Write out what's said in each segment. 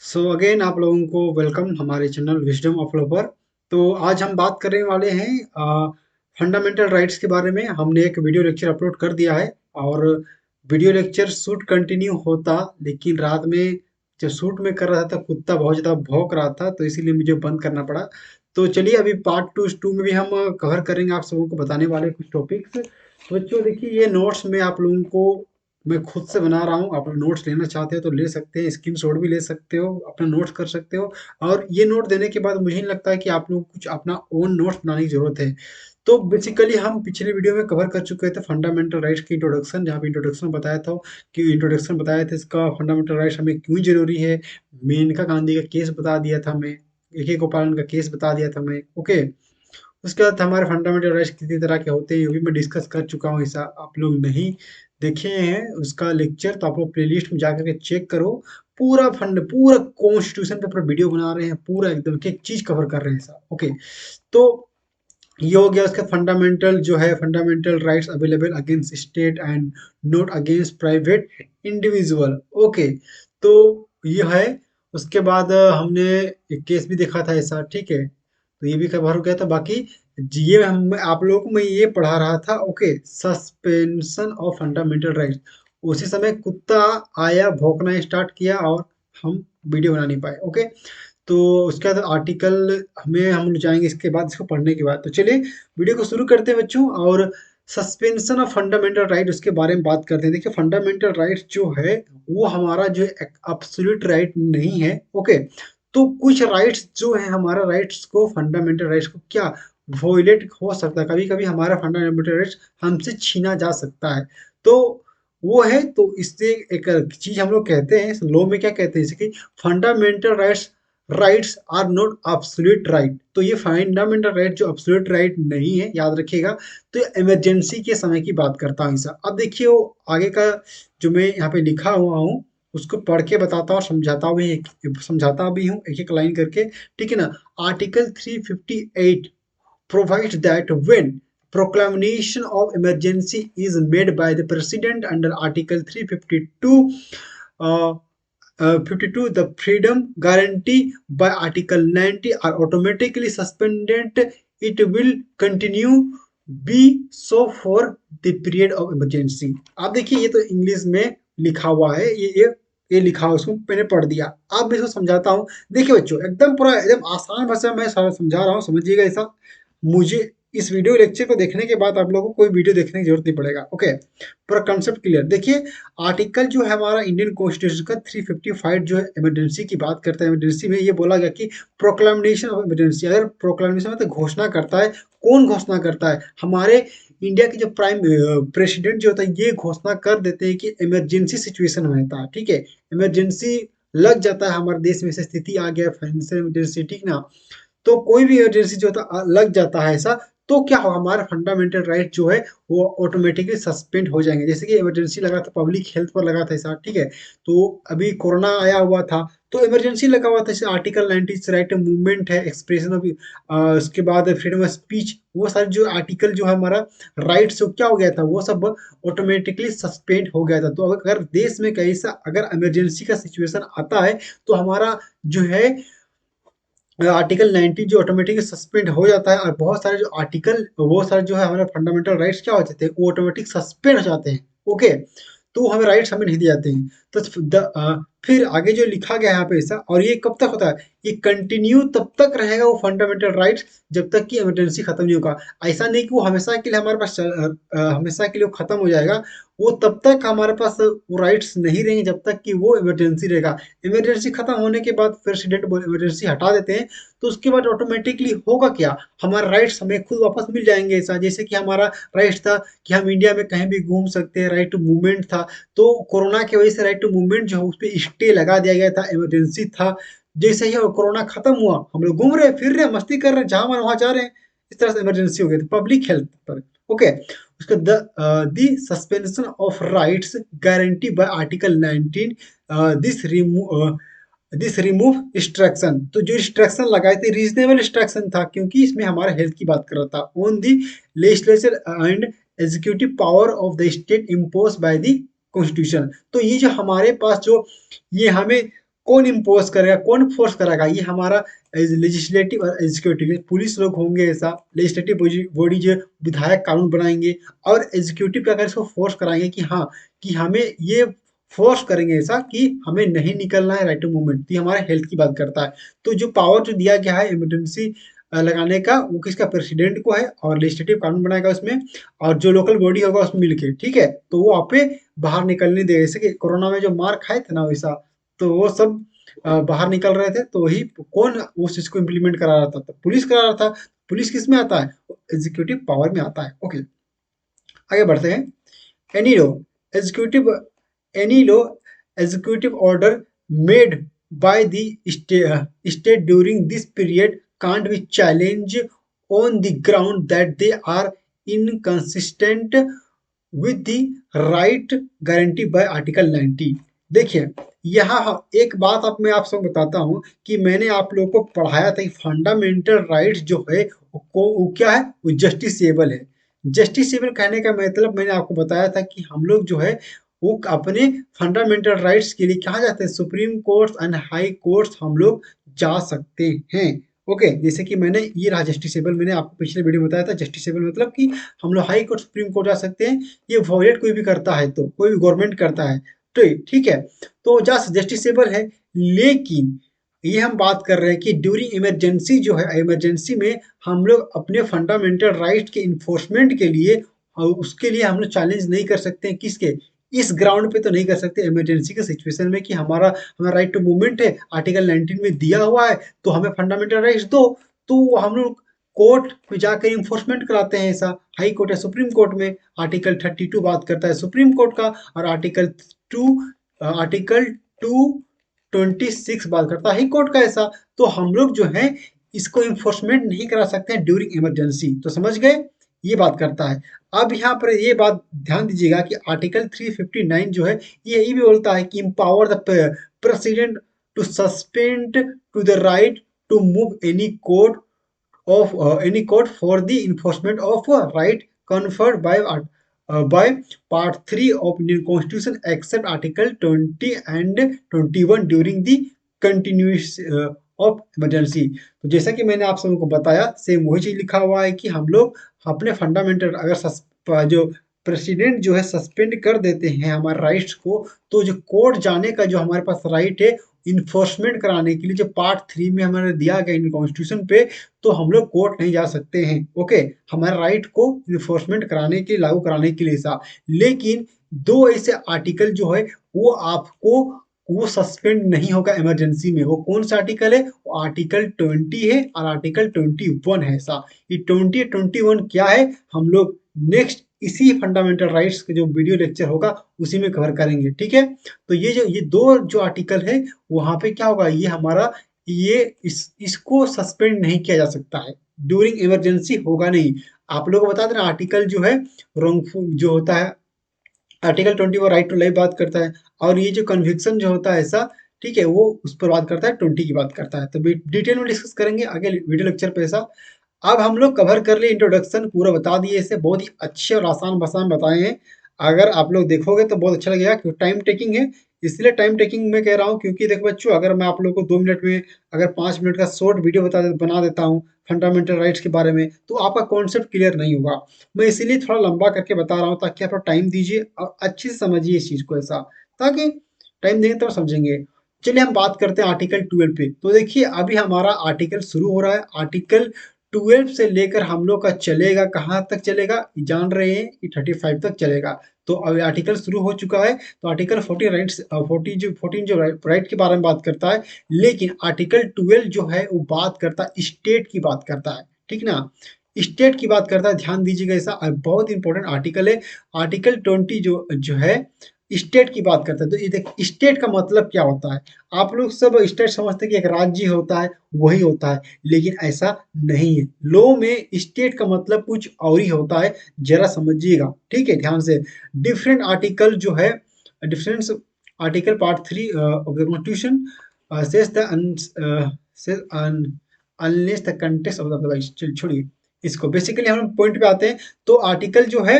So again आप लोगों को वेलकम हमारे चैनल विजडम ऑफ लवर। तो आज हम बात करने वाले हैं फंडामेंटल राइट्स के बारे में। हमने एक वीडियो लेक्चर अपलोड कर दिया है और वीडियो लेक्चर शूट कंटिन्यू होता, लेकिन रात में जब शूट में कर रहा था कुत्ता बहुत ज़्यादा भौंक रहा था, तो इसीलिए मुझे बंद करना पड़ा। तो चलिए अभी पार्ट टू में भी हम कवर करेंगे, आप सबों को बताने वाले कुछ टॉपिक्स। तो बच्चों देखिए, ये नोट्स में आप लोगों को मैं खुद से बना रहा हूँ। आप नोट्स लेना चाहते हो तो ले सकते हैं, स्क्रीनशॉट भी ले सकते हो, अपना नोट्स कर सकते हो। और ये नोट देने के बाद मुझे नहीं लगता है कि आप लोग कुछ अपना ओन नोट्स बनाने की ज़रूरत है। तो बेसिकली हम पिछले वीडियो में कवर कर चुके थे फंडामेंटल राइट्स की इंट्रोडक्शन, जहाँ पे इंट्रोडक्शन बताया था कि इंट्रोडक्शन बताया था इसका फंडामेंटल राइट्स हमें क्यों ज़रूरी है। मेनका गांधी का केस बता दिया था हमें, ए.के. गोपालन का केस बता दिया था हमें। ओके, उसके बाद हमारे फंडामेंटल राइट्स कितनी तरह के होते हैं ये भी मैं डिस्कस कर चुका हूँ। ऐसा आप लोग नहीं देखे हैं उसका लेक्चर तो आप लोग प्लेलिस्ट में जाकर के चेक करो। पूरा कॉन्स्टिट्यूशन पे पूरा वीडियो बना रहे हैं, पूरा एकदम एक एक चीज कवर कर रहे हैं ऐसा। ओके, तो ये हो गया। उसका फंडामेंटल जो है, fundamental rights available against state and not against private individual. Okay, तो ये है। उसके बाद हमने एक केस भी देखा था ऐसा, ठीक है, तो ये भी कवर हो गया था। बाकी ये हम आप लोगों को मैं ये पढ़ा रहा था। Okay, suspension of fundamental rights. उसी समय कुत्ता आया, भौंकना स्टार्ट किया और हम वीडियो बना नहीं पाए। ओके, तो उसके बाद आर्टिकल हमें हम लोग जाएंगे इसके बाद, इसको पढ़ने के बाद। तो चलिए वीडियो को शुरू करते हैं बच्चों, और सस्पेंशन ऑफ फंडामेंटल राइट उसके बारे में बात करते हैं। देखिए, फंडामेंटल राइट्स जो है वो हमारा जो एब्सोल्यूट राइट नहीं है। ओके, तो कुछ राइट्स जो है, हमारा राइट्स को, फंडामेंटल राइट्स को क्या वोलेट हो सकता है, कभी कभी हमारा फंडामेंटल राइट्स हमसे छीना जा सकता है। तो वो है, तो इससे एक चीज हम लोग कहते हैं लॉ में, क्या कहते हैं, जैसे कि fundamental rights are not absolute right. तो ये फंडामेंटल राइट जो एब्सोल्यूट राइट नहीं है, याद रखिएगा। तो ये इमरजेंसी के समय की बात करता हूँ ऐसा। अब देखिए वो आगे का जो मैं यहाँ पे लिखा हुआ हूँ उसको पढ़ के बताता हूँ, समझाता भी हूँ एक एक लाइन करके, ठीक है ना। Article 358 provides that when proclamation of emergency is made by the president under article 352 uh, 52, the freedom guarantee by article 90 are automatically suspended. It will continue be so for the period of emergency। आप देखिए, ये तो English में लिखा हुआ है, ये लिखा हुआ, उसको मैंने पढ़ दिया। अब मैं इसको समझाता हूँ। देखिए बच्चों, एकदम पूरा एकदम आसान भाषा में मैं समझा रहा हूँ, समझिएगा ऐसा। मुझे इस वीडियो लेक्चर को देखने के बाद आप लोगों को कोई वीडियो देखने की जरूरत नहीं पड़ेगा। ओके, पूरा कंसेप्ट क्लियर। देखिए, आर्टिकल जो है हमारा इंडियन कॉन्स्टिट्यूशन का 355 जो है इमरजेंसी की बात करता है। इमरजेंसी में ये बोला गया कि प्रोक्लामेशन ऑफ इमरजेंसी, अगर प्रोक्लामेशन मतलब घोषणा करता है, कौन घोषणा करता है, हमारे इंडिया के जो प्राइम प्रेसिडेंट जो होता है ये घोषणा कर देते हैं कि इमरजेंसी सिचुएशन होता है, ठीक है, इमरजेंसी लग जाता है, हमारे देश में से स्थिति आ गया, फाइनेंशियल इमरजेंसी, ठीक ना। तो कोई भी इमरजेंसी जो होता लग जाता है ऐसा, तो क्या होगा, हमारा फंडामेंटल राइट जो है वो ऑटोमेटिकली सस्पेंड हो जाएंगे। जैसे कि इमरजेंसी लगा था, पब्लिक हेल्थ पर लगा था ऐसा, ठीक है। तो अभी कोरोना आया हुआ था तो इमरजेंसी लगा हुआ था, जैसे आर्टिकल 90 राइट टू मूवमेंट है, एक्सप्रेशन ऑफ, उसके बाद फ्रीडम ऑफ स्पीच, वो सारे जो आर्टिकल जो है हमारा राइट्स जो क्या हो गया था, वो सब ऑटोमेटिकली सस्पेंड हो गया था। तो अगर देश में कैसा अगर इमरजेंसी का सिचुएशन आता है तो हमारा जो है आर्टिकल 90 जो ऑटोमेटिक सस्पेंड हो जाता है, और बहुत सारे जो आर्टिकल, वो सारे जो है हमारे फंडामेंटल राइट्स क्या हो जाते हैं, वो ऑटोमेटिक सस्पेंड हो जाते हैं। ओके, तो हमें राइट्स हमें नहीं दिए जाते हैं। तो फिर आगे जो लिखा गया है यहाँ पे ऐसा, और ये कब तक होता है, ये कंटिन्यू तब तक रहेगा वो फंडामेंटल राइट्स जब तक कि इमरजेंसी खत्म नहीं होगा। ऐसा नहीं कि वो हमेशा के लिए हमारे पास हमेशा के लिए वो खत्म हो जाएगा। वो तब तक हमारे पास वो राइट्स नहीं रहेंगे जब तक कि वो इमरजेंसी रहेगा। इमरजेंसी खत्म होने के बाद प्रेसिडेंट इमरजेंसी हटा देते हैं, तो उसके बाद ऑटोमेटिकली होगा क्या, हमारे राइट्स हमें खुद वापस मिल जाएंगे। ऐसा जैसे कि हमारा राइट्स था कि हम इंडिया में कहीं भी घूम सकते हैं, राइट टू मूवमेंट था। तो कोरोना की वजह से राइट टू मूवमेंट जो है उस पर स्टे लगा दिया गया था, इमरजेंसी था। जैसे ही कोरोना खत्म हुआ, हम लोग घूम रहे फिर रहे मस्ती कर रहे हैं, जहां मन वहां जा रहे हैं, इस तरह से इमरजेंसी हो गई थी पब्लिक हेल्थ पर। ओके, उसका the suspension of rights guarantee bye article 19, this this remove restriction. तो जो रिस्ट्रिक्शन लगाए थे रीजनेबल रिस्ट्रिक्शन था, क्योंकि इसमें हमारा हेल्थ की बात कर रहा था। On the legislature and executive power of the state impose by the constitution. तो ये जो हमारे पास जो ये हमें कौन इम्पोज करेगा, कौन फोर्स करेगा, ये हमारा लेजिस्लेटिव और एग्जीक्यूटिव, पुलिस लोग होंगे ऐसा, लेजिस्लेटिव बॉडी जो विधायक कानून बनाएंगे, और एग्जीक्यूटिव क्या करें, इसको फोर्स कराएंगे कि हाँ, कि हमें ये फोर्स करेंगे ऐसा कि हमें नहीं निकलना है राइट टू मूवमेंट। तो ये हमारे हेल्थ की बात करता है। तो जो पावर जो दिया गया है इमरजेंसी लगाने का, वो किसका, प्रेसिडेंट को है, और लेजिस्लेटिव कानून बनाएगा उसमें, और जो लोकल बॉडी होगा उसमें मिलके, ठीक है, तो वो आप पे बाहर निकलने देगा। जैसे कि कोरोना में जो मार खाए थे ना वैसा, तो वो सब बाहर निकल रहे थे, तो वही कौन उस चीज को इम्प्लीमेंट करा रहा था, तो पुलिस करा रहा था। पुलिस किस में आता है, एग्जीक्यूटिव पावर में आता है। ओके, आगे बढ़ते हैं। Any law executive, any law executive order made by the state during this period can't be challenged on the ground that they are inconsistent with the right guaranteed by Article 90। देखिए, यहाँ एक बात अब मैं आप सबको बताता हूँ कि मैंने आप लोगों को पढ़ाया था कि फंडामेंटल राइट्स जो है वो क्या है, वो जस्टिसेबल है। जस्टिसेबल कहने का मतलब मैंने आपको बताया था कि हम लोग जो है वो अपने फंडामेंटल राइट्स के लिए कहा जाते हैं, supreme court and high courts हम लोग जा सकते हैं। ओके, जैसे कि मैंने ये रहा जस्टिसेबल, मैंने आपको पिछले वीडियो में बताया था जस्टिसेबल मतलब कि हम लोग हाई कोर्ट सुप्रीम कोर्ट जा सकते हैं। ये वॉयलेट कोई भी करता है, तो कोई भी गवर्नमेंट करता है तो ठीक है, तो जस्टिसेबल है। लेकिन ये हम बात कर रहे हैं कि ड्यूरिंग इमरजेंसी जो है, इमरजेंसी में हम लोग अपने फंडामेंटल राइट के इन्फोर्समेंट के लिए, और उसके लिए हम लोग चैलेंज नहीं कर सकते हैं, किसके, इस ग्राउंड पे तो नहीं कर सकते इमरजेंसी के सिचुएशन में कि हमारा हमारा राइट टू मूवमेंट है, आर्टिकल 19 में दिया हुआ है, तो हमें फंडामेंटल राइट्स दो। तो हम लोग कोर्ट में जाकर इन्फोर्समेंट कराते हैं ऐसा, हाई कोर्ट या सुप्रीम कोर्ट में। आर्टिकल 32 बात करता है सुप्रीम कोर्ट का, और आर्टिकल 226 बात करता है हाई कोर्ट का ऐसा। तो हम लोग जो है इसको इन्फोर्समेंट नहीं करा सकते हैं ड्यूरिंग इमरजेंसी, तो समझ गए, ये बात करता है। अब यहाँ पर ये बात ध्यान दीजिएगा कि आर्टिकल 359 जो है ये भी बोलता है कि empower the president to suspend to the right to move any court for the enforcement of a right conferred by part 3 of Indian Constitution except article 20 and 21 during the continuous of emergency. तो जैसा कि मैंने आप सबको बताया, same वही चीज लिखा हुआ है कि हम लोग अपने फंडामेंटल अगर जो प्रेसिडेंट जो है सस्पेंड कर देते हैं हमारे राइट्स को, तो जो कोर्ट जाने का जो हमारे पास राइट है इन्फोर्समेंट कराने के लिए, जो पार्ट 3 में हमारे दिया गया इंडियन कॉन्स्टिट्यूशन पे, तो हम लोग कोर्ट नहीं जा सकते हैं। ओके, हमारे राइट को इन्फोर्समेंट कराने के, लागू कराने के लिए सा। लेकिन दो ऐसे आर्टिकल जो है वो आपको वो सस्पेंड नहीं होगा इमरजेंसी में। वो कौन सा आर्टिकल है, वो आर्टिकल 20 है और आर्टिकल 21 है ऐसा। ये 20 21 क्या है, हम लोग नेक्स्ट इसी फंडामेंटल राइट्स का जो वीडियो लेक्चर होगा उसी में कवर करेंगे, ठीक है। तो ये दो जो आर्टिकल है, वहां पे क्या होगा, ये हमारा ये इसको सस्पेंड नहीं किया जा सकता है, ड्यूरिंग इमरजेंसी होगा नहीं। आप लोगों को बता देना, आर्टिकल जो है रॉन्गफुल जो होता है, आर्टिकल 20 वो राइट टू लाइफ बात करता है, और ये जो कन्विक्शन जो होता है ऐसा, ठीक है, वो उस पर बात करता है, 20 की बात करता है। तो डिटेल में डिस्कस करेंगे आगे वीडियो लेक्चर पे ऐसा। अब हम लोग कवर कर लिए, इंट्रोडक्शन पूरा बता दिए, इसे बहुत ही अच्छे और आसान भाषा में बताए हैं। अगर आप लोग देखोगे तो बहुत अच्छा लगेगा, क्योंकि टाइम टेकिंग है, इसलिए टाइम टेकिंग में कह रहा हूँ, क्योंकि देखो बच्चों, अगर मैं आप लोगों को 2 मिनट में अगर 5 मिनट का शॉर्ट वीडियो बना देता हूँ फंडामेंटल राइट्स के बारे में, तो आपका कॉन्सेप्ट क्लियर नहीं होगा। मैं इसीलिए थोड़ा लंबा करके बता रहा हूँ, ताकि आप टाइम दीजिए और अच्छे से समझिए इस चीज़ को ऐसा, ताकि टाइम देंगे तो समझेंगे। चलिए हम बात करते हैं आर्टिकल 12 पे। तो देखिए अभी हमारा आर्टिकल शुरू हो रहा है, आर्टिकल 12 से लेकर हम लोग का चलेगा, कहाँ तक चलेगा जान रहे हैं कि 35 तक चलेगा। तो अभी आर्टिकल शुरू हो चुका है। तो आर्टिकल 40 राइट्स 14 जो राइट के बारे में बात करता है, लेकिन आर्टिकल 12 जो है वो बात करता है स्टेट की बात करता है, ठीक ना, स्टेट की बात करता है। ध्यान दीजिएगा, ऐसा बहुत इंपॉर्टेंट आर्टिकल है। आर्टिकल 20 जो है स्टेट की बात करता है। तो ये देख, स्टेट का मतलब क्या होता है, आप लोग सब स्टेट समझते हैं कि एक राज्य होता है, वही होता है, लेकिन ऐसा नहीं है। लॉ में स्टेट का मतलब कुछ और ही होता है, जरा समझिएगा, ठीक है, ध्यान से। डिफरेंट आर्टिकल जो है, different article part 3 of the constitution says the unless the context of the, छोड़िए इसको, बेसिकली हम पॉइंट पे आते हैं। तो आर्टिकल जो है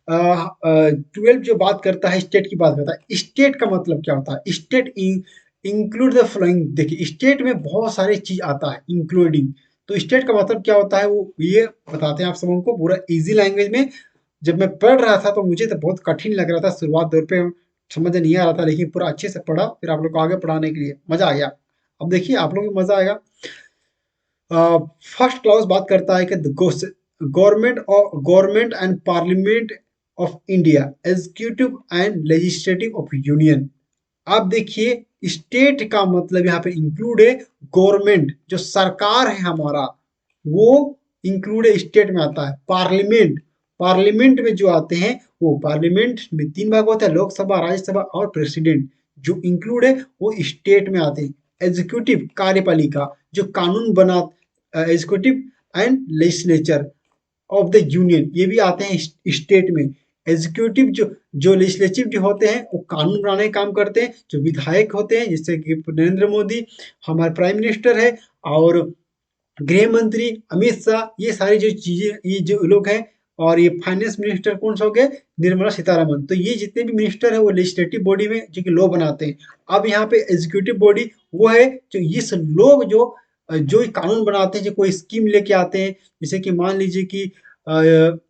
12 जो बात करता है स्टेट की बात करता है। स्टेट का मतलब क्या होता है, स्टेट इंक्लूड द फ्लोइंग। देखिए स्टेट में बहुत सारी चीज आता है इंक्लूडिंग। तो स्टेट का मतलब क्या होता है वो ये बताते हैं आप सबों को पूरा इजी लैंग्वेज में। जब मैं पढ़ रहा था तो मुझे तो बहुत कठिन लग रहा था शुरुआत दौर पे, समझ नहीं आ रहा था, लेकिन पूरा अच्छे से पढ़ा फिर आप लोग को आगे पढ़ाने के लिए मजा आ गया। अब देखिए आप लोग को मजा आएगा। फर्स्ट क्लाउज बात करता है कि government and parliament of India, executive and legislative of union. आप देखिए स्टेट का मतलब यहाँ पे इंक्लूड है गवर्नमेंट, जो सरकार है हमारा वो इंक्लूड है, स्टेट में आता है। पार्लियामेंट, पार्लियामेंट में जो आते हैं वो पार्लियामेंट में तीन भाग होता है, लोकसभा, राज्यसभा और प्रेसिडेंट, जो इंक्लूड है वो स्टेट में आते हैं। एग्जीक्यूटिव कार्यपालिका, जो कानून बना, executive and legislature of the union, ये भी आते हैं स्टेट में। एग्जीक्यूटिव जो जो लेजिस्लेटिव जो होते हैं वो कानून बनाने का काम करते हैं। जो विधायक होते हैं जैसे कि नरेंद्र मोदी हमारे प्राइम मिनिस्टर है, और गृह मंत्री अमित शाह, ये सारी जो चीजें ये जो लोग हैं, और ये फाइनेंस मिनिस्टर कौन सा हो गए, निर्मला सीतारमन। तो ये जितने भी मिनिस्टर है वो लेजिस्लेटिव बॉडी में जो कि लॉ बनाते हैं। अब यहाँ पे एग्जीक्यूटिव बॉडी वो है जो इस लोग जो कानून बनाते हैं, जो कोई स्कीम लेके आते हैं, जैसे कि मान लीजिए कि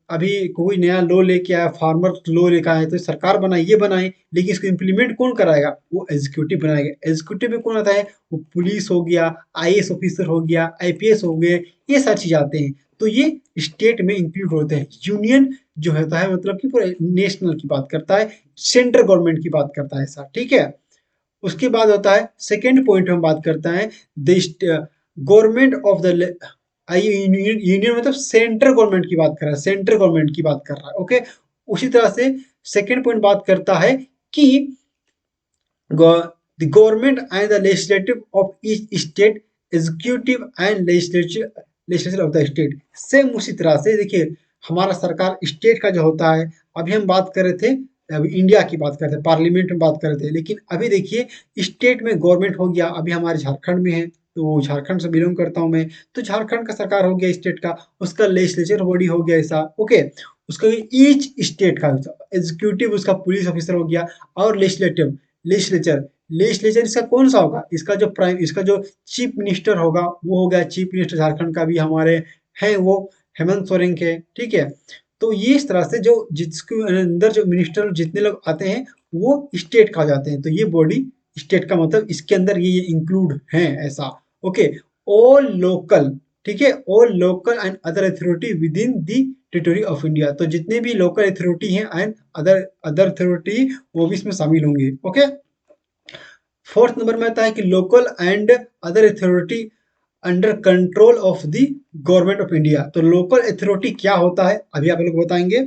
अभी कोई नया लॉ लेके आया, फार्मर लॉ लेके आया, तो सरकार बनाए ये बनाए, लेकिन इसको इम्प्लीमेंट कौन कराएगा, वो एग्जीक्यूटिव बनाएगा। एग्जीक्यूटिव में कौन आता है, वो पुलिस हो गया, आईएएस ऑफिसर हो गया, आईपीएस हो गए, ये सारी चीज आते हैं। तो ये स्टेट में इंक्लूड होते हैं। यूनियन जो होता है मतलब कि पूरे नेशनल की बात करता है, सेंट्रल गवर्नमेंट की बात करता है ऐसा, ठीक है। उसके बाद होता है सेकेंड पॉइंट हम बात करता है the government of the union. Union मतलब सेंट्रल गवर्नमेंट की बात कर रहा है, सेंट्रल गवर्नमेंट की बात कर रहा है, ओके। उसी तरह से सेकेंड पॉइंट बात करता है कि the government and the legislative of each state, executive and legislature of the state। Same उसी तरह से देखिए हमारा सरकार स्टेट का जो होता है, अभी हम बात कर रहे थे, अभी इंडिया की बात करते हैं, पार्लियामेंट में बात कर रहे थे, लेकिन अभी देखिए स्टेट में गवर्नमेंट हो गया। अभी हमारे झारखंड में है, तो झारखंड से बिलोंग करता हूँ मैं, तो झारखंड का सरकार हो गया स्टेट का, उसका लेजिस्लेचर बॉडी हो गया ऐसा, ओके। उसका ईच स्टेट का एग्जीक्यूटिव उसका पुलिस ऑफिसर हो गया, और लेजिस्लेटिव लेजिस्लेचर, लेजिस्लेचर इसका कौन सा होगा, इसका जो चीफ मिनिस्टर होगा वो हो गया चीफ मिनिस्टर। झारखंड का भी हमारे हैं वो हेमंत सोरेन के, ठीक है। तो ये इस तरह से जो जिसके अंदर जो मिनिस्टर जितने लोग आते हैं वो स्टेट का जाते हैं। तो ये बॉडी स्टेट का मतलब इसके अंदर ये इंक्लूड है ऐसा, ओके। ऑल लोकल, ठीक है, all local and other authority with in the territory of India. तो जितने भी लोकल अथॉरिटी हैं एंड अदर अदर अथॉरिटी वो भी इसमें शामिल होंगे, ओके। फोर्थ नंबर में आता है कि local and other authority under control of the government of India. तो लोकल अथॉरिटी क्या होता है अभी आप लोग बताएंगे,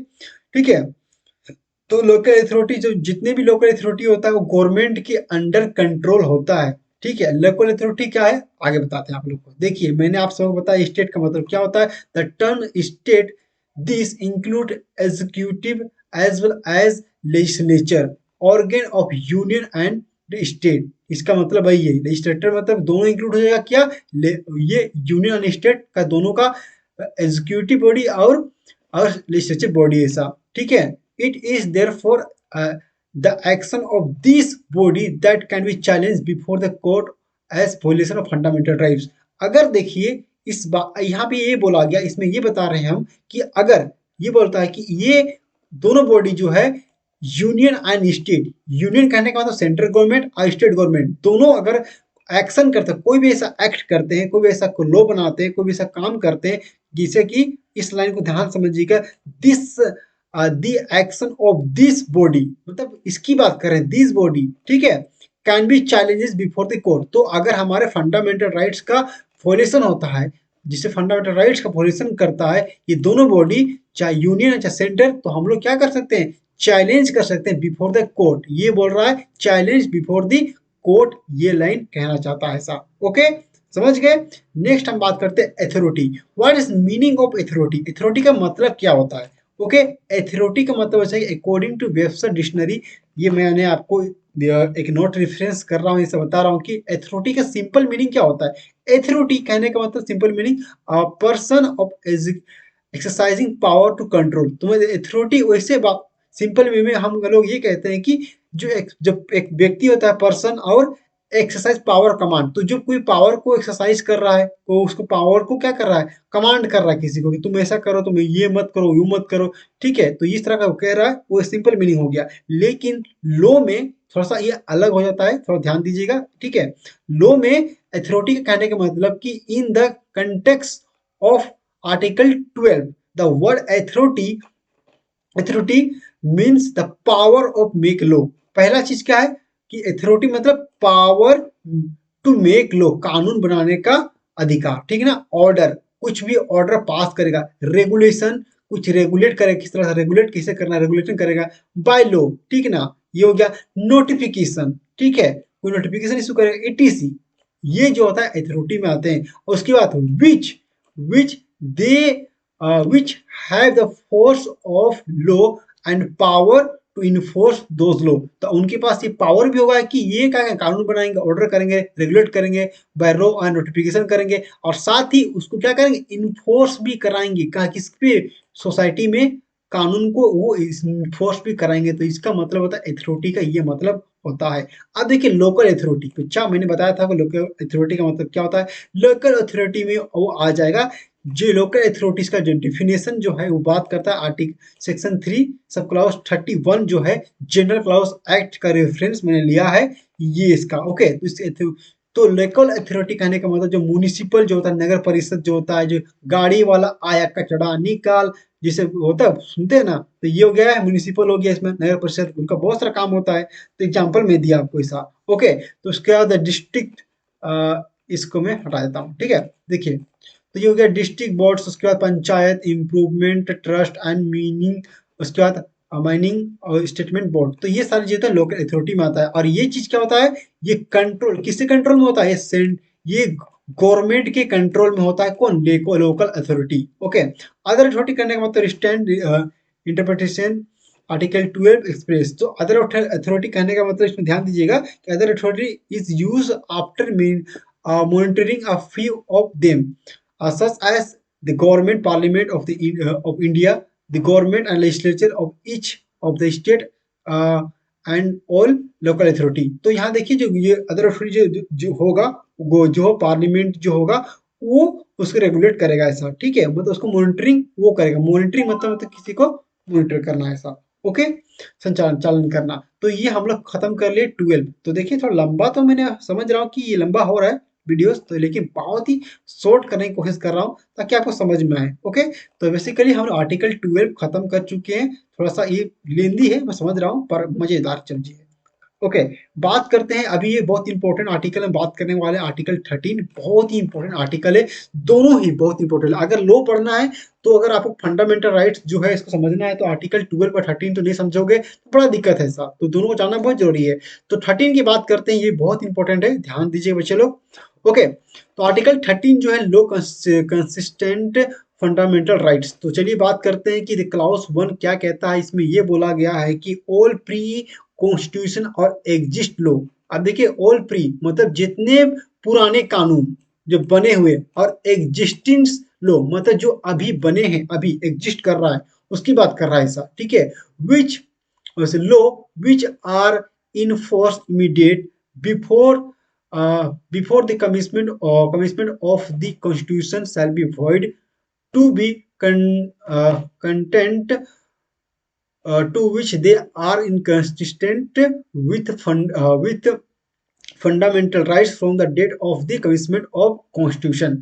ठीक है। तो लोकल अथॉरिटी जो जितने भी लोकल अथॉरिटी होता है वो गवर्नमेंट के अंडर कंट्रोल होता है, ठीक है। लोकल अथॉरिटी क्या है आगे बताते हैं आप लोग को। देखिए मैंने आप सबको बताया स्टेट का मतलब क्या होता है। The term state this include executive as well as legislature organ of union and state. इसका मतलब वही है, लेजिस्लेटर मतलब दोनों इंक्लूड हो जाएगा क्या, ये यूनियन एंड स्टेट का दोनों का एग्जीक्यूटिव बॉडी और लेजिस्लेटिव बॉडी ऐसा, ठीक है। It is therefore the action of this body that can be challenged before the court as violation of fundamental rights। अगर देखिए इस बात यहाँ पे ये बोला गया, इसमें ये बता रहे हैं हम कि अगर ये बोलता है कि ये दोनों बॉडी जो है यूनियन एंड स्टेट, यूनियन कहने का मतलब सेंट्रल गवर्नमेंट और स्टेट गवर्नमेंट दोनों अगर एक्शन करते हैं, कोई भी ऐसा एक्ट करते हैं, कोई भी ऐसा लॉ बनाते हैं, कोई भी ऐसा काम करते हैं, जिसे कि इस लाइन को ध्यान समझिएगा, this the action of this body मतलब इसकी बात करें दिस बॉडी, ठीक है, can be challenges before the court. तो अगर हमारे फंडामेंटल राइट्स का वॉयलेशन होता है, जिसे फंडामेंटल राइट्स का वॉयलेशन करता है ये दोनों बॉडी, चाहे यूनियन है चाहे सेंटर, तो हम लोग क्या कर सकते हैं, चैलेंज कर सकते हैं बिफोर द कोर्ट। ये बोल रहा है चैलेंज बिफोर द कोर्ट, ये लाइन कहना चाहता है ऐसा, ओके, समझ गए। नेक्स्ट हम बात करते हैं authority. What is meaning of authority, authority का मतलब क्या होता है, ओके। अथॉरिटी का मतलब ऐसा है अकॉर्डिंग टू वेबस्टर डिक्शनरी, ये मैंने आपको एक नोट रेफरेंस कर रहा हूँ, इसे बता रहा हूँ कि अथॉरिटी का सिंपल मीनिंग क्या होता है। अथॉरिटी कहने का मतलब simple meaning person of exercising power to control. तो अथॉरिटी वैसे सिंपल वे में हम लोग ये कहते हैं कि जो एक व्यक्ति होता है पर्सन, और एक्सरसाइज पावर कमांड, तो जो कोई पावर को एक्सरसाइज कर रहा है, तो उसको पावर को क्या कर रहा है, कमांड कर रहा है किसी को कि तुम ऐसा करो, तुम ये मत करो, यू मत करो, ठीक है। तो इस तरह का वो कह रहा है, वो सिंपल मीनिंग हो गया। लेकिन लो में थोड़ा सा ये अलग हो जाता है, थोड़ा ध्यान दीजिएगा, ठीक है। लो में अथॉरिटी का कहने का मतलब कि in the context of article 12 the word authority means the power of make law. पहला चीज क्या है कि अथॉरिटी मतलब पावर टू मेक लॉ, कानून बनाने का अधिकार, ठीक है ना। ऑर्डर, कुछ भी ऑर्डर पास करेगा। रेगुलेशन, कुछ रेगुलेट करे, किस तरह से रेगुलेट कैसे करना है, रेगुलेशन करेगा बाय लॉ, ठीक है ना। ये हो गया नोटिफिकेशन, ठीक है, कोई नोटिफिकेशन इशू करेगा, एटीसी। ये जो होता है अथॉरिटी में आते हैं। और उसके बाद विच विच दे which have the force of law and power to enforce those law। तो उनके पास ये पावर भी होगा कि ये क्या कानून बनाएंगे, ऑर्डर करेंगे, रेगुलेट करेंगे, बाय लॉ एंड नोटिफिकेशन करेंगे, और साथ ही उसको क्या करेंगे, इन्फोर्स भी कराएंगे। कहा किस पे, सोसाइटी में कानून को वो इन्फोर्स भी कराएंगे। तो इसका मतलब होता है अथॉरिटी का ये मतलब होता है। अब देखिए लोकल अथॉरिटी, अच्छा मैंने बताया था कि लोकल अथॉरिटी का मतलब क्या होता है। लोकल अथॉरिटी में वो आ जाएगा, जो लोकल अथॉरिटीज का जो डिफिनेशन जो है वो बात करता है आर्टिकल सेक्शन 3 सब क्लॉज 31 जो है जनरल क्लॉज एक्ट का रेफरेंस मैंने लिया है ये इसका, ओके। तो लोकल अथॉरिटी कहने का मतलब जो म्युनिसिपल जो होता है, नगर परिषद जो होता है, जो गाड़ी वाला आया कचड़ा निकाल जिसे होता है, सुनते हैं ना, तो ये हो गया है म्युनिसिपल, हो गया इसमें नगर परिषद, उनका बहुत सारा काम होता है। तो एग्जाम्पल में दिया आपको ऐसा, ओके। तो उसके बाद डिस्ट्रिक्ट, इसको मैं हटा देता हूँ, ठीक है। देखिए तो ये हो गया डिस्ट्रिक्ट बोर्ड्स, उसके बाद panchayat, improvement trust and meaning, उसके बाद माइनिंग और स्टेटमेंट बोर्ड। तो ये सारी चीजें लोकल अथॉरिटी में आता है। और ये चीज क्या होता है, ये कंट्रोल किससे कंट्रोल में होता है, ये गवर्नमेंट के कंट्रोल में होता है। कौन, local authority, okay. Other authority करने का मतलब स्टैंड इंटरप्रिटेशन आर्टिकल 12 एक्सप्रेस। तो अदर अथॉरिटी कहने का मतलब, इसमें ध्यान दीजिएगा कि other authority is use after monitoring a few of them, such as the government, parliament of India, the government and legislature of each of the state, and all local authority। तो यहाँ देखिए जो ये अदर अथॉरिटी जो होगा, वो जो parliament जो होगा वो उसको रेगुलेट करेगा ऐसा, ठीक है। मतलब उसको मॉनिटरिंग वो करेगा। मॉनिटरिंग मतलब किसी को मॉनिटर करना ऐसा, ओके, संचालन चालन करना। तो ये हम लोग खत्म कर लिए 12। तो देखिए थोड़ा लंबा, तो मैंने समझ रहा हूँ कि ये लंबा हो रहा है वीडियोस, तो लेकिन बहुत ही शॉर्ट करने की कोशिश कर रहा हूँ ताकि आपको समझ में आए, ओके। तो बेसिकली हम आर्टिकल 12 खत्म कर चुके हैं। थोड़ा सा ये लेंदी है, मैं समझ रहा हूँ, पर मजेदार चलिए, ओके। बात करते हैं अभी, ये बहुत इंपॉर्टेंट आर्टिकल हम बात करने वाले हैं, आर्टिकल 13 बहुत ही इंपॉर्टेंट आर्टिकल है। दोनों ही बहुत इंपॉर्टेंट है। अगर लो पढ़ना है, तो अगर आपको फंडामेंटल राइट्स जो है इसको समझना है, तो आर्टिकल 12 और 13 तो नहीं समझोगे तो बड़ा दिक्कत है ऐसा, तो दोनों को जानना बहुत जरूरी है। तो 13 की बात करते हैं, ये बहुत इंपॉर्टेंट है, ध्यान दीजिए बच्चे लोग, ओके। तो आर्टिकल 13 जो है लो कंसिस्टेंट फंडामेंटल राइट्स। तो चलिए बात करते हैं कि क्लाउस 1 क्या कहता है। इसमें ये बोला गया है कि ऑल प्री कॉन्स्टिट्यूशन और एग्जिस्ट लो। अब देखिए ऑल प्री मतलब जितने पुराने कानून जो बने हुए, और एग्जिस्टिंग लो मतलब जो अभी बने हैं, अभी एग्जिस्ट कर रहा है, उसकी बात कर रहा है ऐसा, ठीक है। Which law which are in force immediate before before the commitment of the constitution shall be void to be content to which they are inconsistent with fundamental rights from the date of the commencement of constitution।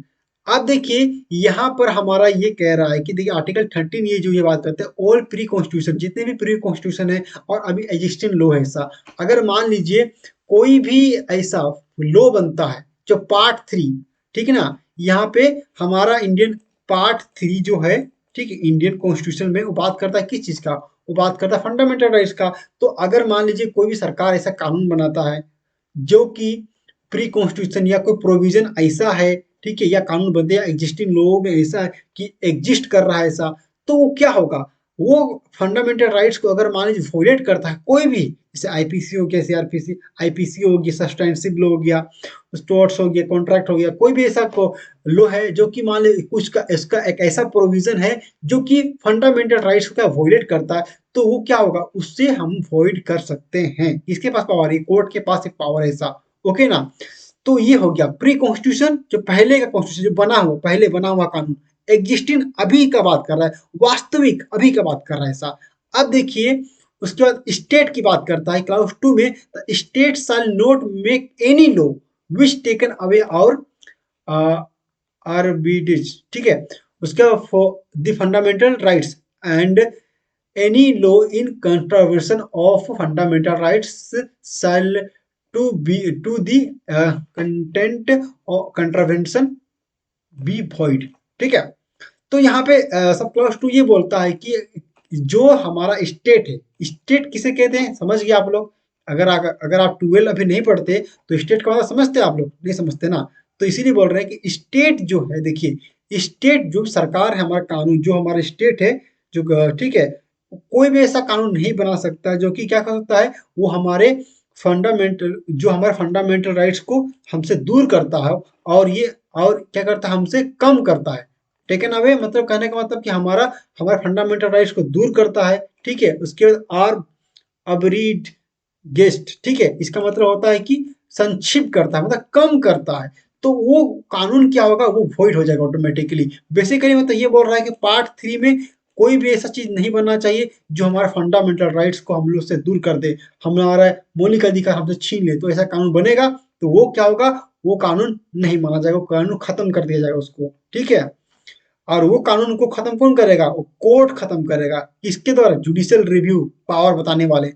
अब देखिए यहाँ पर हमारा ये कह रहा है कि देखिए आर्टिकल 13 ये जो ये बात करते हैं ऑल प्री कॉन्स्टिट्यूशन, जितने भी प्री कॉन्स्टिट्यूशन है और अभी एग्जिस्टिंग लॉ है ऐसा। अगर मान लीजिए कोई भी ऐसा लॉ बनता है जो पार्ट 3, ठीक है ना, यहाँ पे हमारा इंडियन पार्ट 3 जो है, ठीक है, इंडियन कॉन्स्टिट्यूशन में वो बात करता है किस चीज का, वो बात करता है फंडामेंटल राइट्स का। तो अगर मान लीजिए कोई भी सरकार ऐसा कानून बनाता है जो कि प्री कॉन्स्टिट्यूशन या कोई प्रोविजन ऐसा है, ठीक है, या कानून बनते या एग्जिस्टिंग लॉ में ऐसा है कि एग्जिस्ट कर रहा है ऐसा, तो वो क्या होगा, वो फंडामेंटल राइट्स को अगर मान लीजिए वोलेट करता है कोई भी, जैसे आईपीसी हो गया, सीआरपीसी, आईपीसी हो गया, सब्सटेंसिव लॉ हो गया, स्टोर्स हो गया, कॉन्ट्रैक्ट हो गया, कोई भी ऐसा लॉ है जो कि मान लीजिए कुछ का इसका एक ऐसा प्रोविजन है जो कि फंडामेंटल राइट्स को वोलेट करता है, तो वो क्या होगा, उससे हम वॉइड कर सकते हैं। किसके पास पावर है, कोर्ट के पास एक पावर है ऐसा, ओके ना। तो ये हो गया प्री कॉन्स्टिट्यूशन, जो पहले का कॉन्स्टिट्यूशन जो बना हुआ, पहले बना हुआ कानून। एग्जिस्टिंग अभी का बात कर रहा है, वास्तविक अभी का बात कर रहा है ऐसा। अब देखिए उसके बाद स्टेट की बात करता है क्लाउज 2 में, state shall not make any law which taken away और आरबीडीज, ठीक है। उसके बाद for the fundamental rights and any law in contravention of fundamental rights shall to the content or contravention be void, ठीक है। तो यहाँ पे सब क्लास 2 ये बोलता है कि जो हमारा स्टेट है, स्टेट किसे कहते हैं समझ गए आप लोग। अगर आप 12 अभी नहीं पढ़ते तो स्टेट का मतलब समझते आप लोग, नहीं समझते ना। तो इसीलिए बोल रहे हैं कि स्टेट जो है, देखिए स्टेट जो सरकार है, हमारा कानून जो हमारा स्टेट है, जो ठीक है, कोई भी ऐसा कानून नहीं बना सकता जो कि क्या कर सकता है, वो हमारे फंडामेंटल राइट्स को हमसे दूर करता है, और ये और क्या करता है, हमसे कम करता है। टेकन अवे मतलब कहने का मतलब कि हमारे फंडामेंटल राइट्स को दूर करता है, ठीक है। उसके बाद आर अबरीड गेस्ट, ठीक है, इसका मतलब होता है कि संक्षिप्त करता है, मतलब कम करता है। तो वो कानून क्या होगा, वो वॉइड हो जाएगा ऑटोमेटिकली। बेसिकली मतलब ये बोल रहा है कि पार्ट 3 में कोई भी ऐसा चीज नहीं बनना चाहिए जो हमारे फंडामेंटल राइट्स को हम लोग से दूर कर दे, हमारा मौलिक अधिकार हमसे छीन ले। तो ऐसा कानून बनेगा तो वो क्या होगा, वो कानून नहीं माना जाएगा, वो कानून खत्म कर दिया जाएगा उसको, ठीक है। और वो कानून को खत्म कौन करेगा, वो कोर्ट खत्म करेगा। किसके द्वारा, जुडिशियल रिव्यू पावर बताने वाले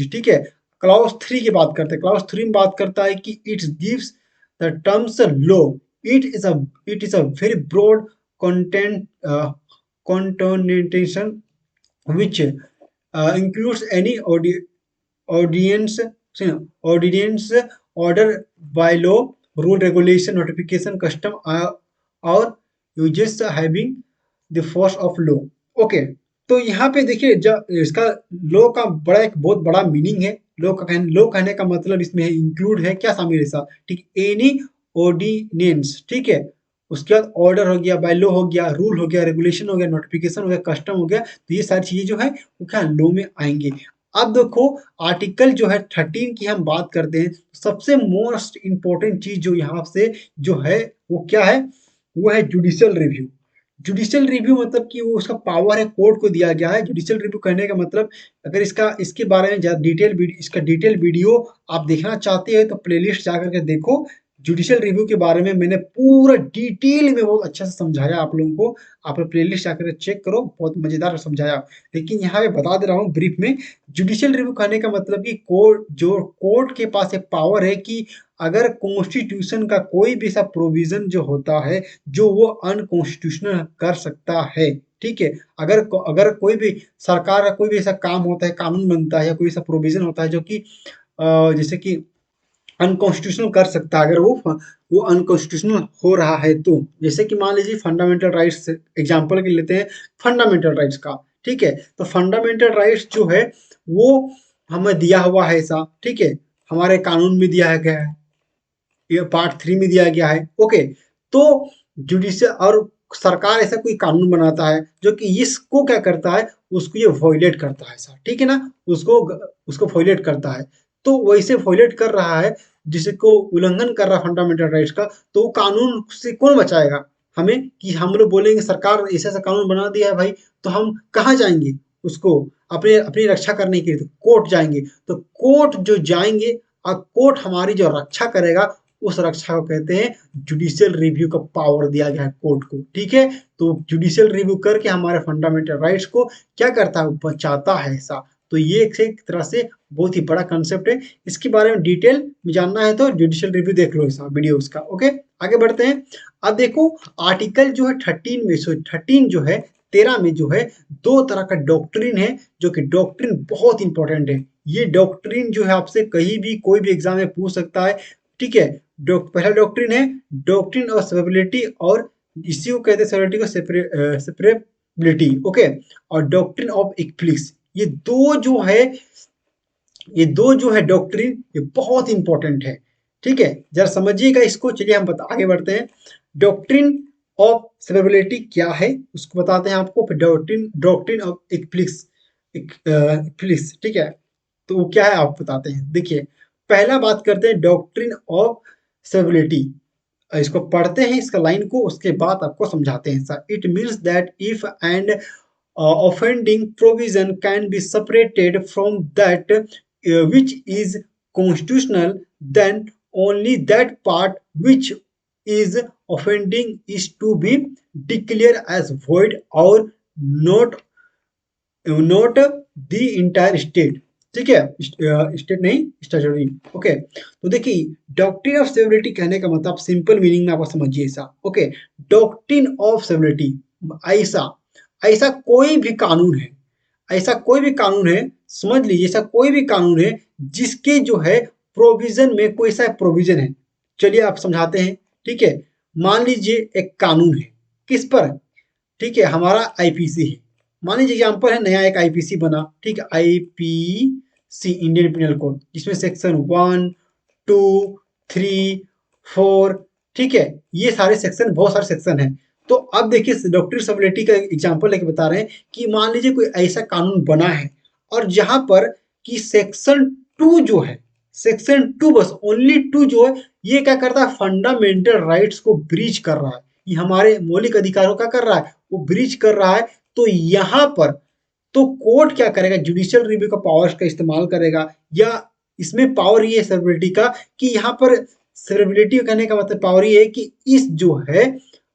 ठीक है। क्लाउज 3 की बात करते हैं। क्लाउज 3 में बात करता है कि it gives the terms law, it is a it is a very broad content connotation which includes any audience ordinance, order, by law, rule, regulation, notification, custom or uses having the force of law। Okay, तो यहाँ पे देखिए जब इसका law का एक बहुत बड़ा मीनिंग है। लॉ कहने का मतलब इसमें इंक्लूड है क्या, शामिल है, ठीक, एनी ऑर्डिनेंस, ठीक है। उसके बाद ऑर्डर हो गया, बाय लॉ हो गया, रूल हो गया, रेगुलेशन हो गया, नोटिफिकेशन हो गया, कस्टम हो गया। तो ये सारी चीजें जो है वो क्या लॉ में आएंगे। अब देखो आर्टिकल जो है 13 की हम बात करते हैं, सबसे मोस्ट इंपॉर्टेंट चीज जो यहाँ से जो है वो क्या है, वो है जुडिशियल रिव्यू। जुडिशियल रिव्यू मतलब कि वो उसका पावर है, कोर्ट को दिया गया है। जुडिशियल रिव्यू कहने का मतलब, अगर इसके बारे में ज्यादा डिटेल वीडियो आप देखना चाहते हैं तो प्लेलिस्ट जाकर के देखो। जुडिशियल रिव्यू के बारे में मैंने पूरा डिटेल में बहुत अच्छा से समझाया आप लोगों को। आप प्लेलिस्ट जाकर चेक करो, बहुत मजेदार समझाया। लेकिन यहाँ पे बता दे रहा हूँ ब्रीफ में, जुडिशियल रिव्यू कहने का मतलब कि कोर्ट के पास एक पावर है कि अगर कॉन्स्टिट्यूशन का कोई भी ऐसा प्रोविजन जो होता है जो वो अनकॉन्स्टिट्यूशनल कर सकता है, ठीक है। अगर कोई भी सरकार का कोई भी ऐसा काम होता है, कानून बनता है या कोई ऐसा प्रोविजन होता है जो कि जैसे कि अनकॉन्स्टिट्यूशनल कर सकता है, अगर वो अनकॉन्स्टिट्यूशनल हो रहा है तो, जैसे कि मान लीजिए फंडामेंटल राइट्स एग्जांपल के लेते हैं, फंडामेंटल राइट्स का, ठीक है। तो फंडामेंटल राइट्स जो है वो हमें दिया हुआ है ऐसा, ठीक है, हमारे कानून में दिया गया है, ये पार्ट 3 में दिया गया है, ओके। तो जुडिशियल और सरकार ऐसा कोई कानून बनाता है जो कि इसको क्या करता है, उसको ये वॉयलेट करता है सर, ठीक है ना, उसको उसको वॉयलेट करता है। तो वैसे वॉयलेट कर रहा है, जिसको उल्लंघन कर रहा है फंडामेंटल राइट्स का, तो वो कानून से कौन बचाएगा हमें, कि हम लोग बोलेंगे सरकार ऐसा ऐसा कानून बना दिया है भाई, तो हम कहाँ जाएंगे उसको अपने अपनी रक्षा करने के लिए, तो कोर्ट जाएंगे। तो कोर्ट जो जाएंगे और कोर्ट हमारी जो रक्षा करेगा, उस रक्षा को कहते हैं जुडिशियल रिव्यू का पावर दिया गया है कोर्ट को, ठीक है। तो जुडिशियल रिव्यू करके हमारे फंडामेंटल राइट्स को क्या करता है, बचाता है ऐसा। तो ये एक तरह से बहुत ही बड़ा कंसेप्ट है। इसके बारे में डिटेल में जानना है तो जुडिशियल रिव्यू देख लो ऐसा वीडियो उसका, ओके। आगे बढ़ते हैं। अब देखो आर्टिकल जो है 13 में, 13 जो है 13 में जो है दो तरह का डॉक्ट्रिन है, जो कि डॉक्ट्रिन बहुत इंपॉर्टेंट है। ये डॉक्ट्रिन जो है आपसे कहीं भी कोई भी एग्जाम में पूछ सकता है, ठीक है। पहला डॉक्ट्रिन है डॉक्ट्रिन ऑफ सेपरेबिलिटी, और इसी को कहते हैं सेपरेबिलिटी को सेपरेबिलिटी, ओके। और डॉक्ट्रिन ऑफ इक्विलिब्रियम, ये दो जो है डॉक्ट्रिन, ये बहुत इंपॉर्टेंट है, ठीक है। जरा समझिएगा इसको। चलिए हम आगे बढ़ते हैं। डॉक्ट्रिन ऑफ सेपरेबिलिटी क्या है उसको बताते हैं आपको, फिर डॉक्ट्रिन ऑफ इक्विलिब्रियम, ठीक है। तो वो क्या है आप बताते हैं। देखिए पहला बात करते हैं डॉक्ट्रिन ऑफ सेवरेबिलिटी। इसको पढ़ते हैं इसका लाइन को, उसके बाद आपको समझाते हैं sir. It means that if and offending provision can be separated from that which is constitutional, then only that part which is offending is to be declared as void or not the entire state। ठीक है, state नहीं, statutory. Okay, तो देखिए doctrine of severity कहने का मतलब simple meaning में आपको समझिए ऐसा। ओके, डॉक्ट्रिन ऑफ सेवरिटी ऐसा ऐसा कोई भी कानून है, ऐसा कोई भी कानून है, समझ लीजिए ऐसा कोई भी कानून है जिसके जो है प्रोविजन में कोई सा प्रोविजन है। चलिए आप समझाते हैं। ठीक है, मान लीजिए एक कानून है किस पर, ठीक है, हमारा आईपीसी है। मान लीजिए एग्जाम्पल है, नया एक आईपीसी बना, ठीक है, आईपीसी इंडियन पिनल कोड, जिसमें सेक्शन 1, 2, 3, 4, ठीक है, ये सारे सेक्शन, बहुत सारे सेक्शन हैं। तो अब देखिए डॉक्ट्रिन ऑफ सेवरिटी का एग्जाम्पल लेके बता रहे हैं कि मान लीजिए कोई ऐसा कानून बना है और जहां पर कि सेक्शन 2 जो है, सेक्शन 2 बस ओनली 2 जो है, ये क्या करता है, फंडामेंटल राइट्स को ब्रीच कर रहा है, ये हमारे मौलिक अधिकारों का कर रहा है, वो ब्रीच कर रहा है। तो यहां पर तो कोर्ट क्या करेगा, जुडिशियल रिव्यू का पावर्स का इस्तेमाल करेगा, या इसमें पावर ये है सेवरिटी का कि यहाँ पर सेवरिटी कहने का मतलब पावर ये है कि इस जो है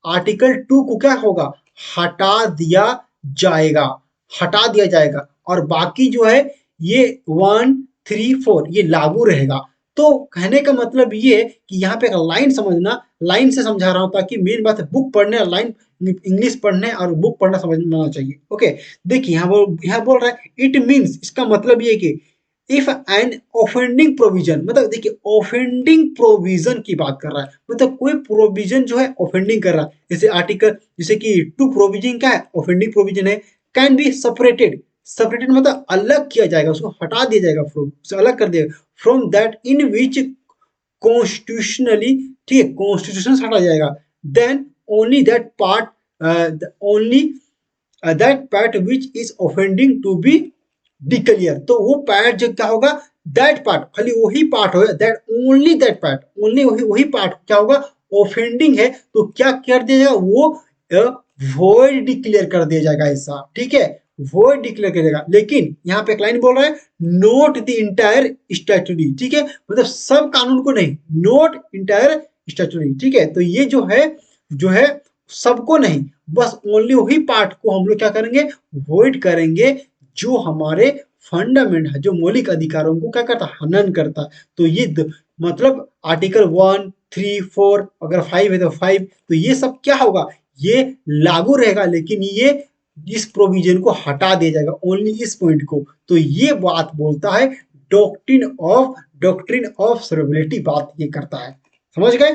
आर्टिकल 2 को क्या होगा, हटा दिया जाएगा, हटा दिया जाएगा, और बाकी जो है ये 1, 3, 4 ये लागू रहेगा। तो कहने का मतलब ये है कि यहाँ पे एक लाइन समझना, लाइन से समझा रहा हूं ताकि मेन बात है बुक पढ़ने, लाइन इंग्लिश पढ़ने और बुक पढ़ना समझना चाहिए। ओके, देखिए यहाँ बोल रहा है इट मीन्स, इसका मतलब ये कि इफ एन ऑफेंडिंग प्रोविजन, मतलब देखिए ऑफेंडिंग प्रोविजन की बात कर रहा है, मतलब कोई प्रोविजन जो है ऑफेंडिंग कर रहा है, जैसे आर्टिकल, जैसे कि 2 प्रोविजन क्या है, ऑफेंडिंग प्रोविजन है, कैन बी सेपरेटेड, सेपरेटेड मतलब अलग किया जाएगा, उसको हटा दिया जाएगा, फ्रॉम उसे अलग कर दिया, from that in which constitutionally, ठीक है, कॉन्स्टिट्यूशन हटा जाएगा, then only that part, only that part which is offending to be declare. तो वो पार्ट जो क्या होगा, दैट पार्ट, खाली वही पार्ट होगा, that only that part, only वही पार्ट क्या होगा, ऑफेंडिंग है, तो क्या कर दिया जाएगा, वो वॉइड डिक्लेयर कर दिया जाएगा ऐसा। ठीक है, वॉइड डिक्लेयर करेगा, लेकिन यहाँ पे एक लाइन बोल रहा है नोट द इंटायर स्टैट्यूटरी, ठीक है, मतलब सब कानून को नहीं, नोट इंटायर स्टैट्यूटरी। ठीक है, तो ये जो है सबको नहीं, बस ओनली वही पार्ट को हम लोग क्या करेंगे, वॉइड करेंगे, जो हमारे फंडामेंट है, जो मौलिक अधिकारों को क्या करता है, हनन करता है। तो ये मतलब आर्टिकल 1, 3, 4, अगर 5 है तो 5, तो ये सब क्या होगा, ये लागू रहेगा, लेकिन ये इस प्रोविजन को हटा दिया जाएगा, ओनली इस पॉइंट को। तो ये बात बोलता है डॉक्ट्रिन ऑफ सेवरेबिलिटी, बात ये करता है। समझ गए,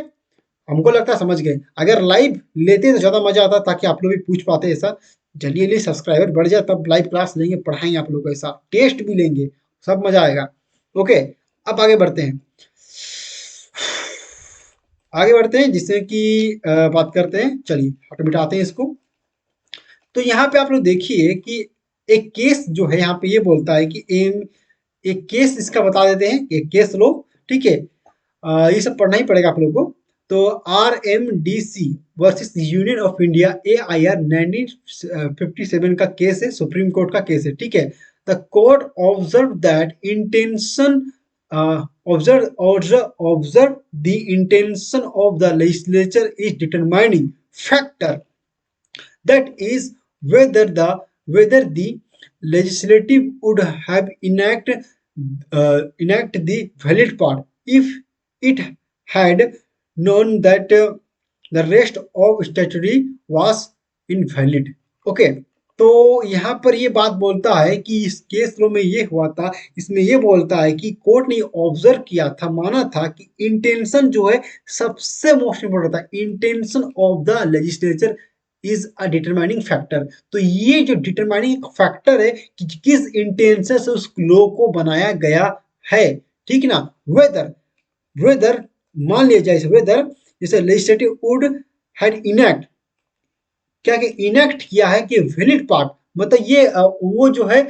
हमको लगता है समझ गए। अगर लाइव लेते तो ज्यादा मजा आता, ताकि आप लोग भी पूछ पाते ऐसा, जल्दी जल्दी सब्सक्राइबर बढ़ जाए, तब लाइव क्लास लेंगे, पढ़ाएंगे आप लोग को, ऐसा टेस्ट भी लेंगे, सब मजा आएगा। ओके, अब आगे बढ़ते हैं, आगे बढ़ते हैं जिससे कि बात करते हैं, चलिए हट मिटाते हैं इसको। तो यहाँ पे आप लोग देखिए कि एक केस जो है यहाँ पे ये बोलता है कि एक केस इसका बता देते हैं, एक केस लो, ठीक है, ये सब पढ़ना ही पड़ेगा आप लोगों को। तो RMDC versus union of India AIR 1957 का केस है, सुप्रीम कोर्ट का केस है। ठीक है, the court observe that intention observe the intention of the legislature is determining factor, that is whether the legislative would have enact the valid part if it had known that the rest of statutory was invalid। Okay, तो यहाँ पर ये बात बोलता है कि इस case लो में ये हुआ था, इसमें ये बोलता है कि कोर्ट ने ऑब्जर्व किया था, माना था कि इंटेंशन जो है सबसे मोस्ट इंपोर्टेंट था, intention of the legislature is a determining factor. तो ये जो डिटरमाइनिंग फैक्टर है कि किस इंटेंशन से उस लॉ को बनाया गया है, ठीक ना, वेदर मान लिया जाए, वेदर जैसे लेजिस्लेटिव वुड हैड इनैक्ट, क्या कि इनैक्ट किया है कि वैलिड पार्ट, मतलब ये वो जो है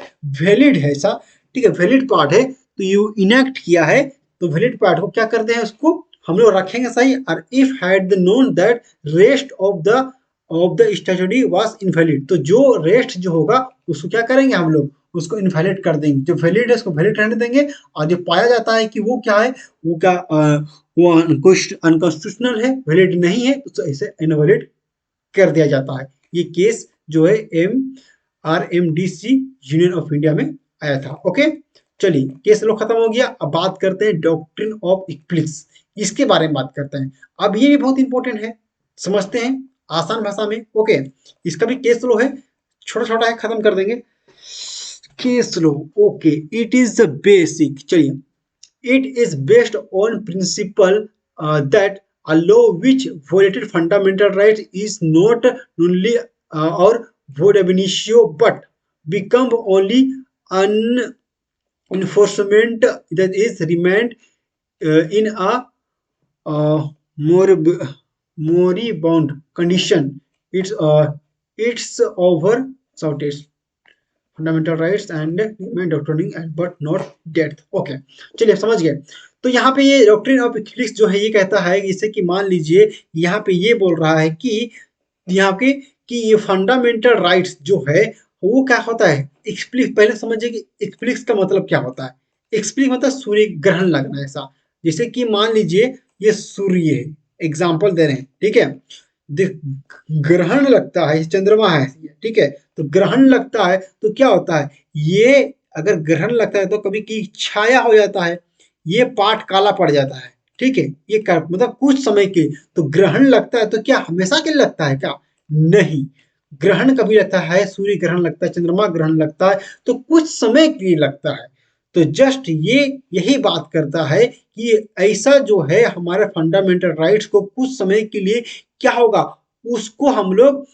वैलिड है ऐसा, ठीक है, वैलिड पार्ट है, तो ये इनैक्ट किया है तो वैलिड पार्ट को क्या करते हैं, उसको हम लोग रखेंगे सही। और if had the known that rest of the study was invalid, तो जो रेस्ट जो होगा उसको क्या करेंगे हम लोग, उसको इनवैलिड कर देंगे। जो वैलिड है उसको वैलिड रहने देंगे, और जो पाया जाता है कि वो क्या है, वो क्या वो अनकॉन्स्टिट्यूशनल है, वैलिड नहीं है, तो इसे इनवैलिड कर दिया जाता है। ये केस जो है RMDC यूनियन ऑफ इंडिया में आया था। ओके, चलिए केस लो खत्म हो गया। अब बात करते हैं डॉक्ट्रिन ऑफ इक्लिप्स, इसके बारे में बात करते हैं। अब ये भी बहुत इंपॉर्टेंट है, समझते हैं आसान भाषा में। ओके, इसका भी केस लो है, छोटा छोटा है, खत्म कर देंगे। Case low, okay, it is the basic, चलिए, it is based on principle that a law which violated fundamental rights is not only or void ab initio but become only an enforcement that is remained in a morib- moribund condition. It's over shortage fundamental rights and human doctrining and but not death. Okay, चलिए समझ गए। तो यहाँ पे ये doctrine of Eclipse जो है ये कहता है, जैसे कि मान लीजिए यहाँ पे ये बोल रहा है कि यहाँ पे कि ये फंडामेंटल राइट्स जो है वो क्या होता है, एक्सप्लिक, पहले समझिए कि एक्सप्लिक्स का मतलब क्या होता है। एक्सप्लिक मतलब सूर्य ग्रहण लगना, ऐसा जैसे कि मान लीजिए ये सूर्य है, एग्जाम्पल दे रहे हैं, ठीक है, ग्रहण लगता है, चंद्रमा है, ठीक है, तो ग्रहण लगता है तो क्या होता है, ये अगर ग्रहण लगता है तो कभी की छाया हो जाता है, ये पार्ट काला पड़ जाता है, ठीक है, ये मतलब कुछ समय के लिए। तो ग्रहण लगता है तो क्या हमेशा के लिए लगता है क्या, नहीं, ग्रहण कभी लगता है, सूर्य ग्रहण लगता है, चंद्रमा ग्रहण लगता है तो कुछ समय के लिए लगता है। तो जस्ट ये यही बात करता है कि ऐसा जो है हमारे फंडामेंटल राइट्स को कुछ समय के लिए क्या होगा, उसको हम लोग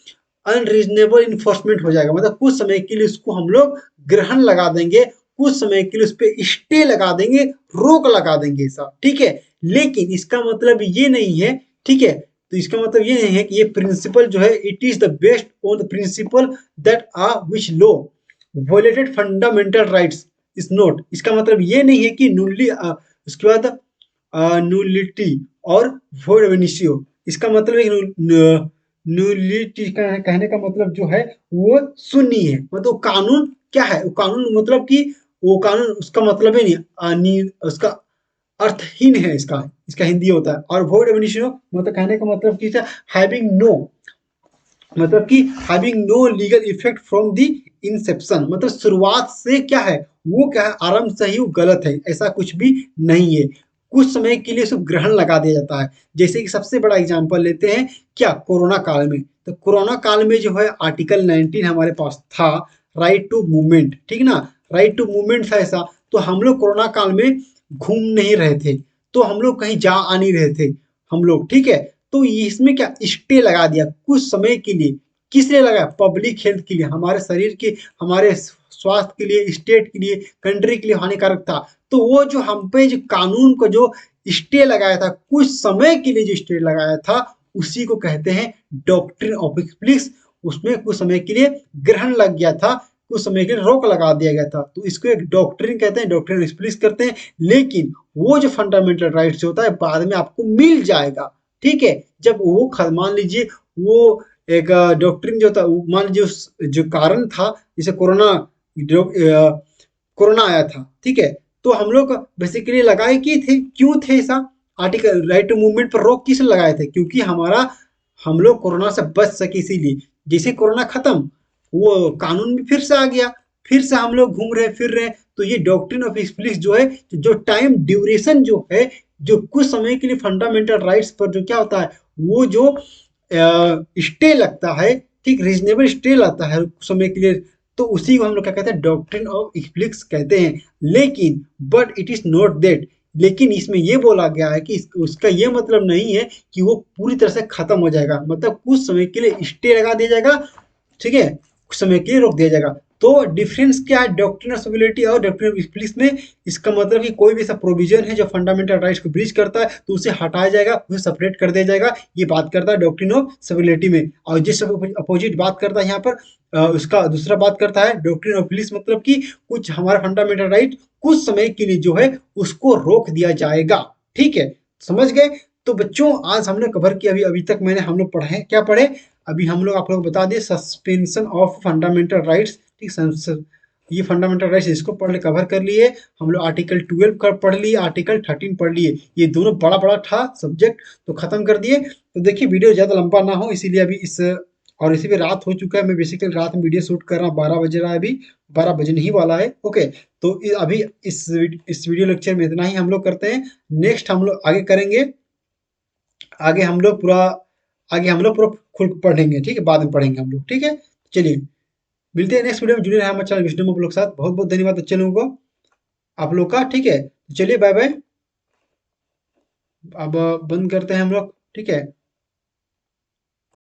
अनरीजनेबल इन्फोर्समेंट हो जाएगा, मतलब कुछ समय के लिए उसको हम लोग ग्रहण लगा देंगे, कुछ समय के लिए उस पर स्टे लगा देंगे, रोक लगा देंगे सब, ठीक है। लेकिन इसका मतलब ये नहीं है, ठीक है, तो इसका मतलब ये नहीं है कि ये प्रिंसिपल जो है it is the based on the principle that are which law violated fundamental rights is not, इसका मतलब ये नहीं है कि नुल्ली उसके बाद नुलिटी और वोइड वेनिशियो, इसका मतलब है न्यूलिटी का कहने का मतलब जो है वो शून्य है, मतलब कानून क्या है, वो कानून मतलब कि वो कानून उसका मतलब है नहीं, उसका अर्थहीन है, इसका इसका हिंदी होता है। और वोइड एबनिशियो मतलब कहने का मतलब कि हैविंग नो, मतलब कि having no legal effect from the inception, मतलब शुरुआत से क्या है, वो क्या है, आरंभ से ही वो गलत है, ऐसा कुछ भी नहीं है, कुछ समय के लिए सिर्फ ग्रहण लगा दिया जाता है। जैसे कि सबसे बड़ा एग्जांपल लेते हैं क्या, कोरोना काल में, तो कोरोना काल में जो है आर्टिकल 19 हमारे पास था, राइट टू मूवमेंट, ठीक ना, राइट टू मूवमेंट था ऐसा, तो हम लोग कोरोना काल में घूम नहीं रहे थे, तो हम लोग कहीं जा आ नहीं रहे थे हम लोग, ठीक है, तो इसमें क्या स्टे लगा दिया कुछ समय के लिए, किस लिए लगा, पब्लिक हेल्थ के लिए, हमारे शरीर के, हमारे स्वास्थ्य के लिए, स्टेट के लिए, कंट्री के लिए हानिकारक था। तो वो जो हम पे जो कानून को जो स्टे लगाया था, कुछ समय के लिए जो स्टे लगाया था, उसी को कहते हैं डॉक्ट्रिन ऑफ इक्लिप्स। उसमें कुछ समय के लिए ग्रहण लग गया था, कुछ समय के लिए रोक लगा दिया गया था, तो इसको एक डॉक्ट्रिन कहते हैं, डॉक्ट्रिन इक्लिप्स करते हैं। लेकिन वो जो फंडामेंटल राइट्स होता है बाद में आपको मिल जाएगा, ठीक है, जब वो मान लीजिए वो एक डॉक्ट्रिन जो था, मान लीजिए जो कारण था, जैसे कोरोना, कोरोना आया था, ठीक है, तो हम लोग बेसिकली लगाए किए थे, क्यों थे ऐसा, आर्टिकल राइट टू मूवमेंट पर रोक किस लगाए थे, क्योंकि हमारा हम लोग कोरोना से बच सके, इसीलिए जैसे कोरोना खत्म वो कानून भी फिर से आ गया, फिर से हम लोग घूम रहे फिर रहे। तो ये डॉक्ट्रिन ऑफ इक्लिप्स जो है, जो टाइम ड्यूरेशन जो है, जो कुछ समय के लिए फंडामेंटल राइट्स पर जो क्या होता है, वो जो स्टे लगता है, ठीक, रीजनेबल स्टे लगता है कुछ समय के लिए, तो उसी को हम लोग क्या कहते हैं, डॉक्ट्रिन ऑफ इक्लिप्स कहते हैं। लेकिन but it is not that, लेकिन इसमें ये बोला गया है कि उसका ये मतलब नहीं है कि वो पूरी तरह से खत्म हो जाएगा, मतलब कुछ समय के लिए स्टे लगा दिया जाएगा, ठीक है, कुछ समय के लिए रोक दिया जाएगा। तो डिफरेंस क्या है डॉक्ट्रिन ऑफ सिविलिटी और डॉक्ट्रिन ऑफ इक्विलिब्रियम में? इसका मतलब कि कोई भी ऐसा प्रोविजन है जो फंडामेंटल राइट्स को ब्रीच करता है तो उसे हटाया जाएगा, उसे सेपरेट कर दिया जाएगा। ये बात करता है डॉक्ट्रिन ऑफ सिविलिटी में। और जिस अपोजिट बात करता है यहाँ पर उसका दूसरा बात करता है डॉक्ट्रिन ऑफ इक्विलिब्रियम, मतलब कि कुछ हमारा फंडामेंटल राइट कुछ समय के लिए जो है उसको रोक दिया जाएगा। ठीक है, समझ गए? तो बच्चों आज हमने कवर किया, अभी अभी तक मैंने हम लोग पढ़े क्या पढ़े? अभी हम लोग आप लोग बता दिए सस्पेंशन ऑफ फंडामेंटल राइट्स। ठीक, ये फंडामेंटल राइट्स इसको पढ़ कवर कर लिए। हम लोग आर्टिकल 12 का पढ़ लिए, आर्टिकल 13 पढ़ लिए। ये दोनों बड़ा बड़ा था सब्जेक्ट, तो खत्म कर दिए। तो देखिए वीडियो ज़्यादा लंबा ना हो इसीलिए अभी इस, और इसी पे रात हो चुका है, मैं बेसिकली रात में वीडियो शूट कर रहा हूँ, 12 बज रहा है अभी, 12 बजने ही वाला है। ओके, तो अभी इस वीडियो लेक्चर में इतना ही हम लोग करते हैं। नेक्स्ट हम लोग आगे करेंगे, आगे हम लोग पूरा आगे हम लोग पूरा खुल पढ़ेंगे। ठीक है, बाद में पढ़ेंगे हम लोग। ठीक है, चलिए मिलते हैं नेक्स्ट वीडियो में। जुड़े रहे हमारे चैनल विजडम आप लोग के साथ। बहुत बहुत धन्यवाद बच्चे लोगों को, आप लोग का। ठीक है, चलिए बाय बाय। अब बंद करते हैं हम लोग। ठीक है।